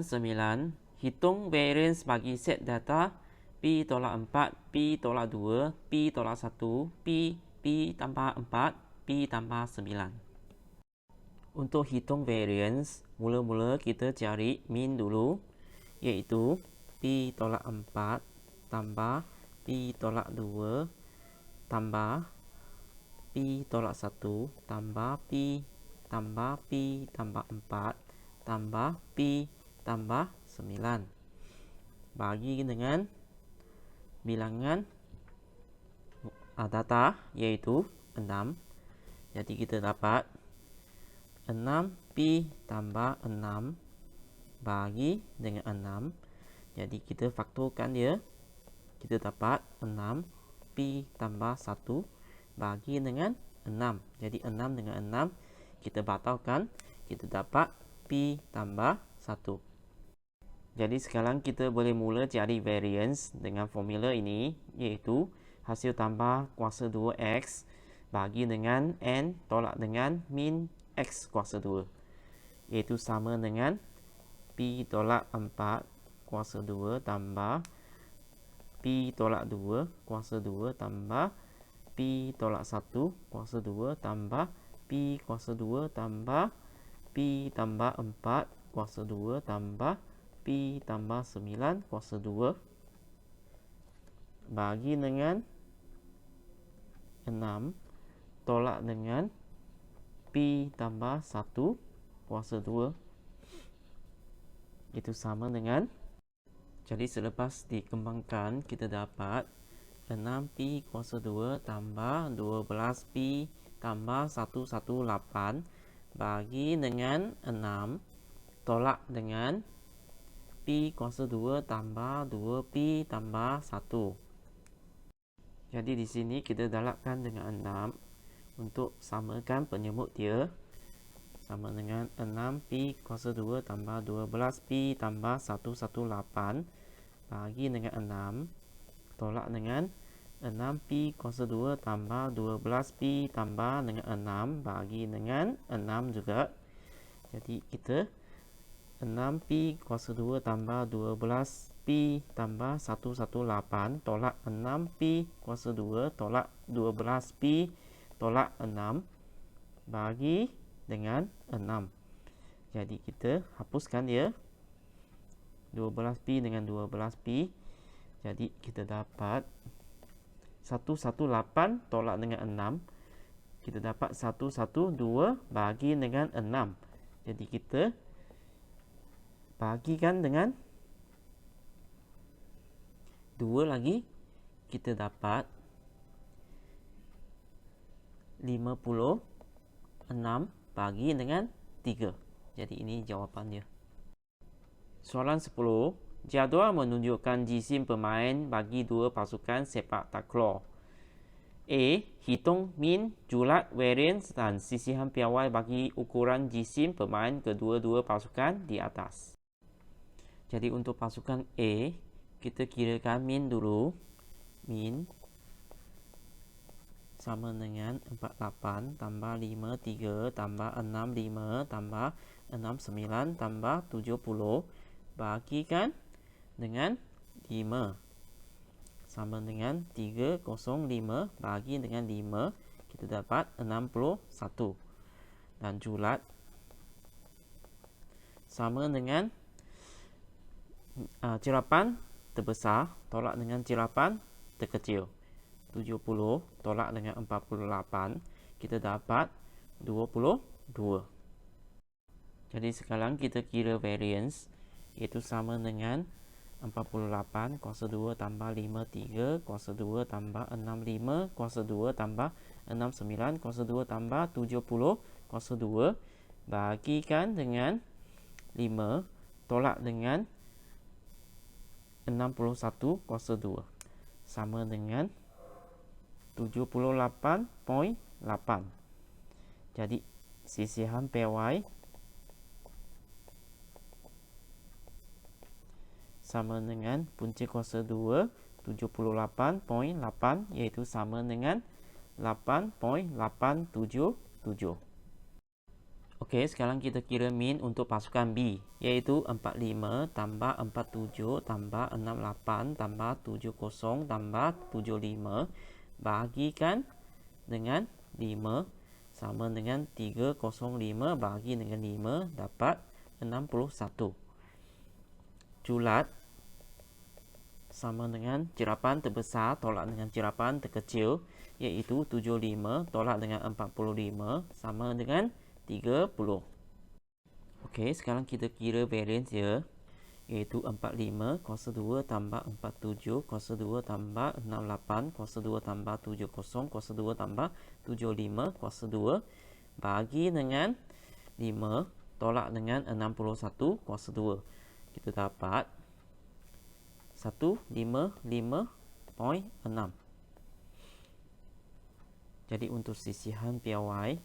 Soalan 9. Hitung variance bagi set data P tolak 4, P tolak 2, P tolak 1, P tambah 4, P tambah 9. Untuk hitung variance, mula-mula kita cari mean dulu, iaitu P tolak 4 tambah P tolak 2 tambah P tolak 1 tambah P tambah P tambah 4 tambah P tambah 9. Bagi dengan bilangan data iaitu 6. Jadi kita dapat 6P tambah 6 bagi dengan 6. Jadi kita faktorkan dia. Kita dapat 6P tambah 1 bagi dengan 6. Jadi 6 dengan 6 kita batalkan. Kita dapat P tambah 1. Jadi sekarang kita boleh mula cari variance dengan formula ini, iaitu hasil tambah kuasa 2X bagi dengan N tolak dengan min X kuasa 2, iaitu sama dengan P tolak 4 kuasa 2 tambah P tolak 2 kuasa 2 tambah P tolak 1 kuasa 2 tambah P kuasa 2 tambah P tambah 4 kuasa 2 tambah P tambah 9 kuasa 2 bagi dengan 6 tolak dengan P tambah 1 kuasa 2, itu sama dengan, jadi selepas dikembangkan kita dapat 6P kuasa 2 tambah 12P tambah 118 bagi dengan 6 tolak dengan P kuasa 2 tambah 2P tambah 1. Jadi di sini kita galakkan dengan 6 untuk samakan penyebut dia. Sama dengan 6P kuasa 2 tambah 12P tambah 118 bagi dengan 6 tolak dengan 6P kuasa 2 tambah 12P tambah dengan 6 bagi dengan 6 juga. Jadi kita 6P kuasa 2 tambah 12P tambah 118 tolak 6P kuasa 2 tolak 12P tolak 6 bagi dengan 6. Jadi kita hapuskan dia, 12P dengan 12P. Jadi kita dapat 118 tolak dengan 6. Kita dapat 112 bagi dengan 6. Jadi kita bagikan dengan 2 lagi, kita dapat 56 bagi dengan 3. Jadi ini jawapannya. Soalan 10. Jadual menunjukkan jisim pemain bagi dua pasukan sepak takraw. A. Hitung min, julat, variance dan sisihan piawai bagi ukuran jisim pemain kedua-dua pasukan di atas. Jadi untuk pasukan A, kita kirakan min dulu. Min sama dengan 48 tambah 53 tambah 65 tambah 69 tambah 70 bagikan dengan 5 sama dengan 305 bagi dengan 5, kita dapat 61. Dan julat sama dengan cerapan terbesar tolak dengan cerapan terkecil. 70 tolak dengan 48, kita dapat 22. Jadi sekarang kita kira variance, iaitu sama dengan 48 kuasa 2 tambah 53 kuasa 2 tambah 65 kuasa 2 tambah 69 kuasa 2 tambah 70 kuasa 2 bagikan dengan 5 tolak dengan 61 kuasa 2 sama dengan 78.8. Jadi sisihan piawai sama dengan punca kuasa 2 78.8, iaitu sama dengan 8.877. Okey, sekarang kita kira min untuk pasukan B, iaitu 45 tambah 47 tambah 68 tambah 70 tambah 75 bahagikan dengan 5 sama dengan 305 bahagi dengan 5 dapat 61. Julat sama dengan jerapan terbesar tolak dengan jerapan terkecil, iaitu 75 tolak dengan 45 sama dengan 30. Okey, sekarang kita kira variance dia, iaitu 45 kuasa 2 tambah 47 kuasa 2 tambah 68 kuasa 2 tambah 70 kuasa 2 tambah 75 kuasa 2 bahagi dengan 5 tolak dengan 61 kuasa 2. Kita dapat 155.6. Jadi untuk sisihan piawai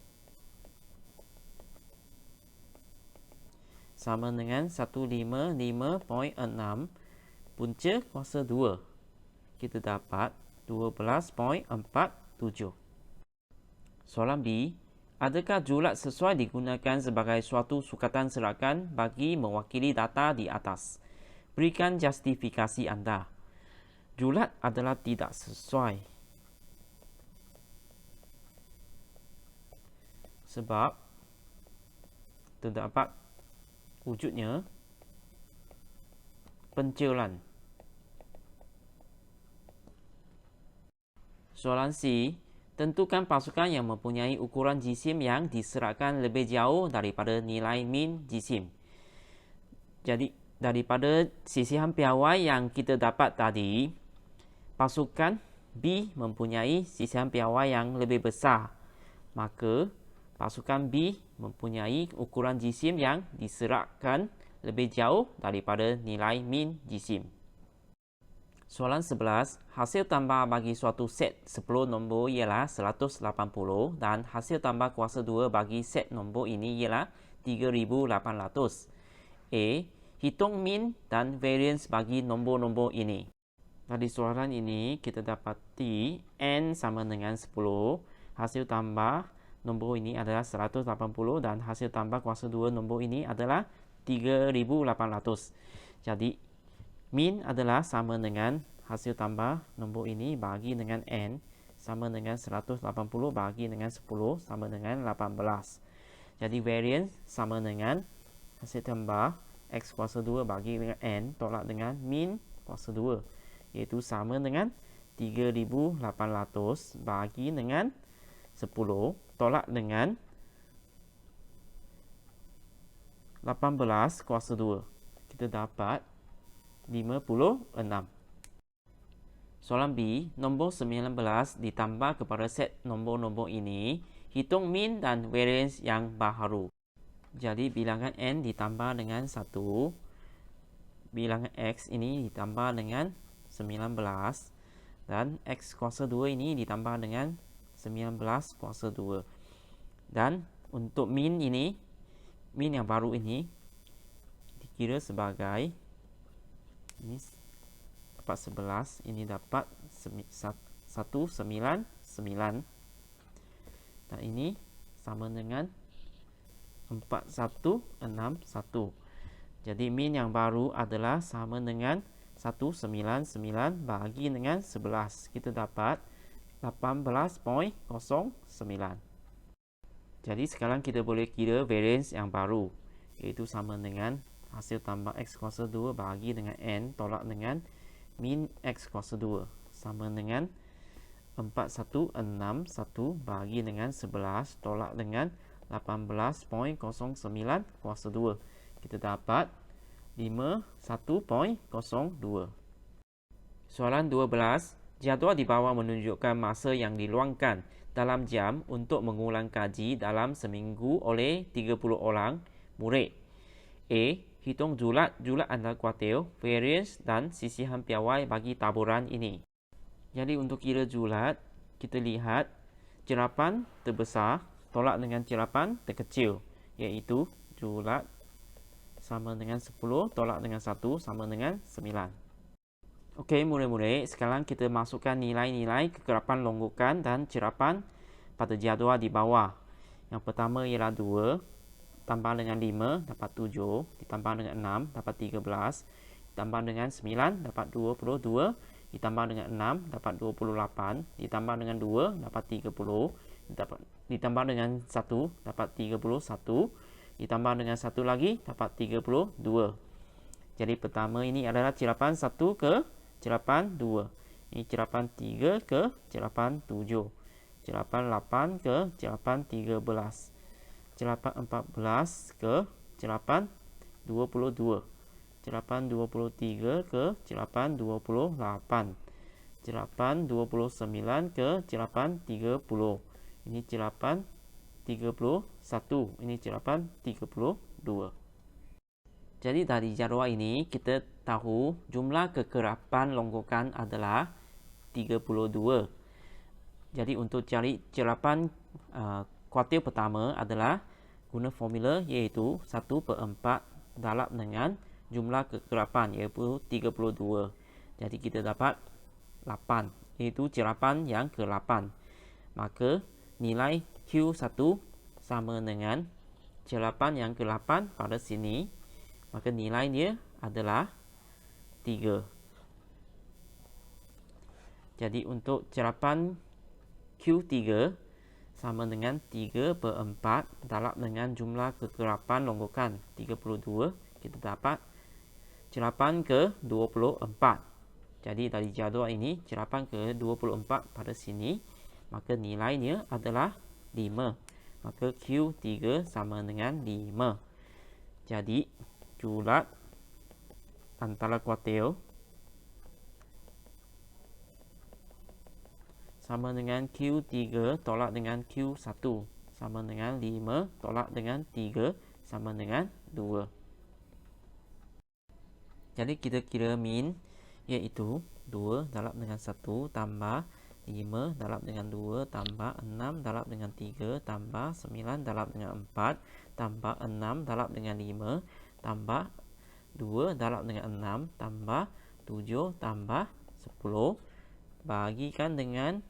sama dengan 155.6 punca kuasa 2. Kita dapat 12.47. Soalan B. Adakah julat sesuai digunakan sebagai suatu sukatan serakan bagi mewakili data di atas? Berikan justifikasi anda. Julat adalah tidak sesuai. Sebab terdapat wujudnya pencelan. Soalan C. Tentukan pasukan yang mempunyai ukuran jisim yang diseratkan lebih jauh daripada nilai min jisim. Jadi, daripada sisihan piawai yang kita dapat tadi, pasukan B mempunyai sisihan piawai yang lebih besar. Maka, pasukan B mempunyai ukuran jisim yang diseratkan lebih jauh daripada nilai min jisim. Soalan 11, hasil tambah bagi suatu set 10 nombor ialah 180 dan hasil tambah kuasa 2 bagi set nombor ini ialah 3800. A. Hitung min dan variance bagi nombor-nombor ini. Pada soalan ini kita dapati N sama dengan 10, hasil tambah nombor ini adalah 180 dan hasil tambah kuasa 2 nombor ini adalah 3800. Jadi min adalah sama dengan hasil tambah nombor ini bahagi dengan N sama dengan 180 bahagi dengan 10 sama dengan 18. Jadi variance sama dengan hasil tambah X kuasa 2 bahagi dengan N tolak dengan min kuasa 2, iaitu sama dengan 3800 bahagi dengan 10 tolak dengan 18 kuasa 2. Kita dapat 56. Soalan B, nombor 19 ditambah kepada set nombor-nombor ini, hitung min dan variance yang baharu. Jadi bilangan N ditambah dengan 1, bilangan X ini ditambah dengan 19 dan X kuasa 2 ini ditambah dengan 19 kuasa 2. Dan untuk min ini, min yang baru ini dikira sebagai ini dapat 11, ini dapat 199 dan ini sama dengan 4161. Jadi min yang baru adalah sama dengan 199 bahagi dengan 11. Kita dapat 18.09. Jadi sekarang kita boleh kira variance yang baru, iaitu sama dengan hasil tambah X kuasa 2 bahagi dengan N tolak dengan min X kuasa 2 sama dengan 4161 bahagi dengan 11 tolak dengan 18.09 kuasa 2. Kita dapat 51.02. Soalan 12. Jadual di bawah menunjukkan masa yang diluangkan dalam jam untuk mengulang kaji dalam seminggu oleh 30 orang murid. A. Hitung julat anda kuartil, variance dan sisihan piawai bagi taburan ini. Jadi untuk kira julat, kita lihat jerapan terbesar tolak dengan jerapan terkecil, iaitu julat sama dengan 10 tolak dengan 1 sama dengan 9. Okey, murid-murid, sekarang kita masukkan nilai-nilai kekerapan longgokan dan jerapan pada jadual di bawah. Yang pertama ialah 2, tambah dengan 5 dapat 7, ditambah dengan 6 dapat 13, ditambah dengan 9 dapat 22, ditambah dengan 6 dapat 28, ditambah dengan 2 dapat 30, ditambah dengan 1 dapat 31, ditambah dengan 1 lagi dapat 32. Jadi pertama ini adalah cerapan 1 ke cerapan 2. Ini cerapan 3 ke cerapan 7. Cerapan 8 ke cerapan 13. Cerapan 14 ke cerapan 22. Cerapan 23 ke cerapan 28. Cerapan 29 ke cerapan 30. Ini cerapan 31. Ini cerapan 32. Jadi dari jadual ini kita tahu jumlah kekerapan longgokan adalah 32. Jadi untuk cari cerapan kuartil pertama adalah guna formula iaitu 1/4 darab dengan jumlah kekerapan iaitu 32. Jadi kita dapat 8 iaitu cerapan yang ke-8. Maka nilai Q1 sama dengan cerapan yang ke-8 pada sini. Maka nilai dia adalah 3. Jadi untuk cerapan Q3 sama dengan 3/4 darab dengan jumlah kekerapan longgokan 32. Kita dapat cerapan ke-24. Jadi dari jadual ini cerapan ke-24 pada sini. Maka nilainya adalah 5. Maka Q3 sama dengan 5. Jadi julat antara kuartil sama dengan Q3 tolak dengan Q1 sama dengan 5 tolak dengan 3 sama dengan 2. Jadi kita kira min iaitu 2 darab dengan 1 tambah 5 darab dengan 2 tambah 6 darab dengan 3 tambah 9 darab dengan 4 tambah 6 darab dengan 5 tambah 2 darab dengan 6 tambah 7 tambah 10 bagikan dengan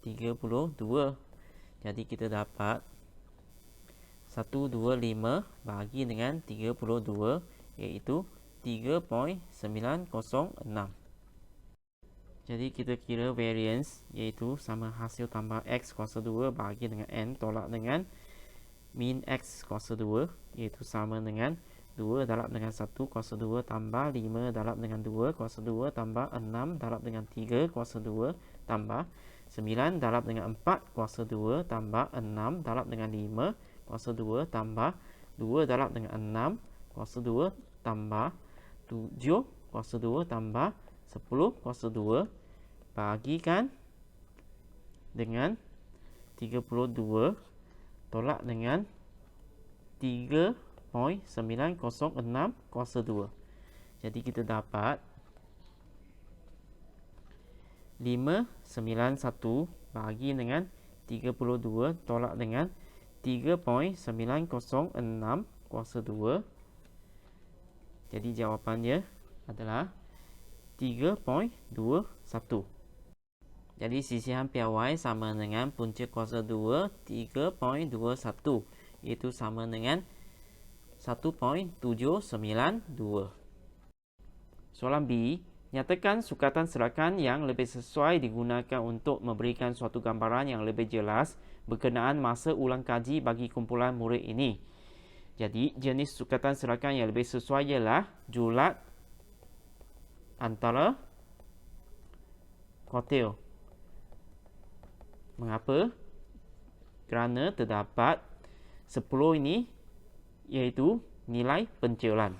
32. Jadi kita dapat 125 bagi dengan 32 iaitu 3.906. Jadi kita kira variance iaitu sama hasil tambah X kuasa 2 bagi dengan N tolak dengan min X kuasa 2 iaitu sama dengan 2 darab dengan 1 kuasa 2 tambah 5 darab dengan 2 kuasa 2 tambah 6 darab dengan 3 kuasa 2 tambah 9 darab dengan 4 kuasa 2 tambah 6 darab dengan 5 kuasa 2 tambah 2 darab dengan 6 kuasa 2 tambah 7 kuasa 2 tambah 10 kuasa 2 bagikan dengan 32 tolak dengan 3.906 kuasa 2. Jadi kita dapat 591 bagi dengan 32 tolak dengan 3.906 kuasa 2. Jadi jawapannya adalah 3.21. Jadi sisihan piawai sama dengan punca kuasa 2 3.21 iaitu sama dengan 1.792. Soalan B, nyatakan sukatan serakan yang lebih sesuai digunakan untuk memberikan suatu gambaran yang lebih jelas berkenaan masa ulang kaji bagi kumpulan murid ini. Jadi jenis sukatan serakan yang lebih sesuai ialah julat antara kuartil. Mengapa? Kerana terdapat 10 ini iaitu nilai pencelan.